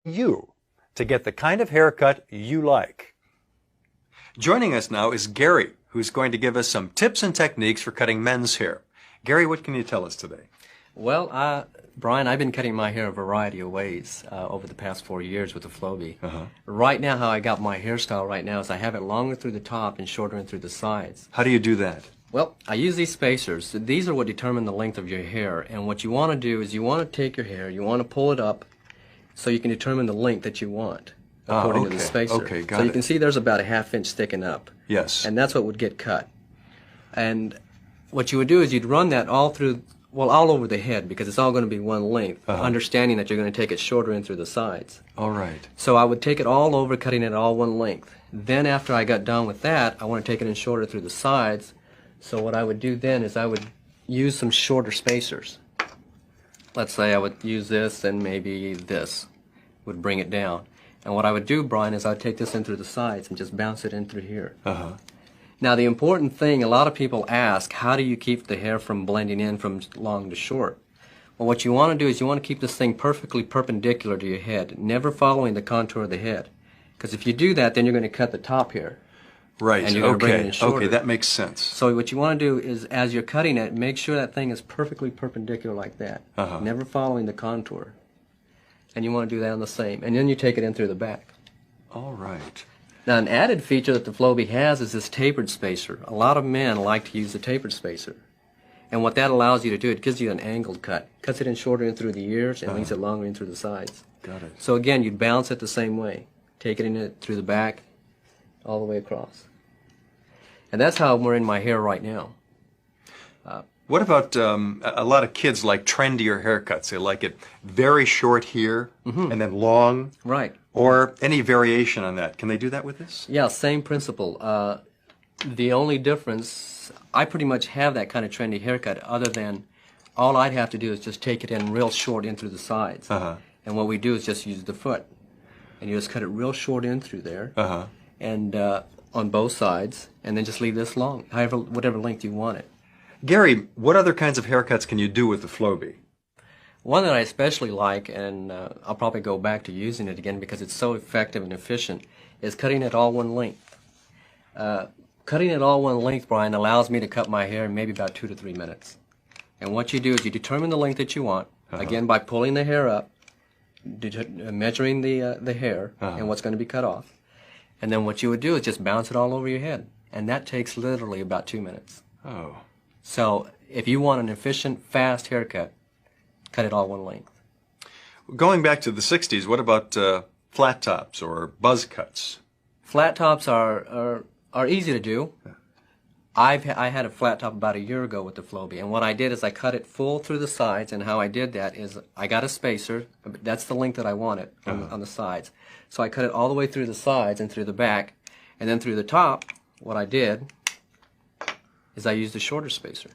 you to get the kind of haircut you like. Joining us now is Gary, who's going to give us some tips and techniques for cutting men's hair. Gary, what can you tell us today? Well, Brian, I've been cutting my hair a variety of ways over the past 4 years with the Flowbee. Right now, how I got my hairstyle right now is I have it longer through the top and shorter in through the sides. How do you do that? Well, I use these spacers. These are what determine the length of your hair. And what you want to do is you want to take your hair, you want to pull it up so you can determine the length that you want according to the spacer. Okay, got so it. you can see there's about a ½ inch sticking up. Yes. And that's what would get cut. And what you would do is you'd run that all through, well, all over the head, because it's all going to be one length, understanding that you're going to take it shorter in through the sides. All right. So I would take it all over, cutting it all one length. Then after I got done with that, I want to take it in shorter through the sides. So what I would do then is I would use some shorter spacers. Let's say I would use this and maybe this would bring it down. And what I would do, Brian, is I'd take this in through the sides and just bounce it in through here. Now the important thing, a lot of people ask, how do you keep the hair from blending in from long to short? Well, what you want to do is you want to keep this thing perfectly perpendicular to your head, never following the contour of the head. Because if you do that, then you're going to cut the top here. Right, and you're going to bring it in shorter. Okay, that makes sense. So what you want to do is, as you're cutting it, make sure that thing is perfectly perpendicular like that, never following the contour. And you want to do that on the same. And then you take it in through the back. All right. Now, an added feature that the Flowbee has is this tapered spacer. A lot of men like to use the tapered spacer. And what that allows you to do, it gives you an angled cut. Cuts it in shorter in through the ears and leaves it longer in through the sides. Got it. So again, you'd balance it the same way. Take it in through the back, all the way across. And that's how we're in my hair right now. What about a lot of kids like trendier haircuts? They like it very short here and then long. Right. Or any variation on that. Can they do that with this? Yeah, same principle. The only difference, I pretty much have that kind of trendy haircut, other than all I'd have to do is just take it in real short in through the sides. And what we do is just use the foot. And you just cut it real short in through there. And on both sides, and then just leave this long, however, whatever length you want it. Gary, what other kinds of haircuts can you do with the Flowbee? One that I especially like, and I'll probably go back to using it again because it's so effective and efficient, is cutting it all one length. Cutting it all one length, Brian, allows me to cut my hair in maybe about 2 to 3 minutes. And what you do is you determine the length that you want, again by pulling the hair up, measuring the hair and what's going to be cut off. And then what you would do is just bounce it all over your head. And that takes literally about 2 minutes. Oh. So if you want an efficient, fast haircut, cut it all one length. Going back to the 60s, what about flat tops or buzz cuts? Flat tops are easy to do. I had a flat top about a year ago with the Flowbee, and what I did is I cut it full through the sides, and how I did that is I got a spacer. That's the length that I wanted on the sides. So I cut it all the way through the sides and through the back, and then through the top, what I did is I used a shorter spacer,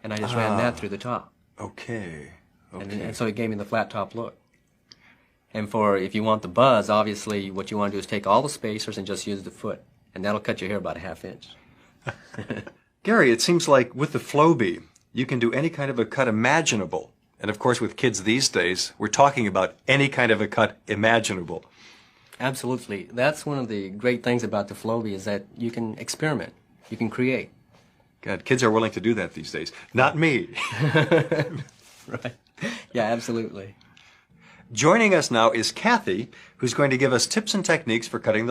and I just ran that through the top. Okay. And so it gave me the flat top look. And if you want the buzz, obviously what you want to do is take all the spacers and just use the foot, and that'll cut your hair about a ½ inch. Gary, it seems like with the Flowbee, you can do any kind of a cut imaginable. And of course, with kids these days, we're talking about any kind of a cut imaginable. Absolutely. That's one of the great things about the Flowbee, is that you can experiment. You can create. God, kids are willing to do that these days. Not me. Right. Yeah, absolutely. Joining us now is Kathy, who's going to give us tips and techniques for cutting the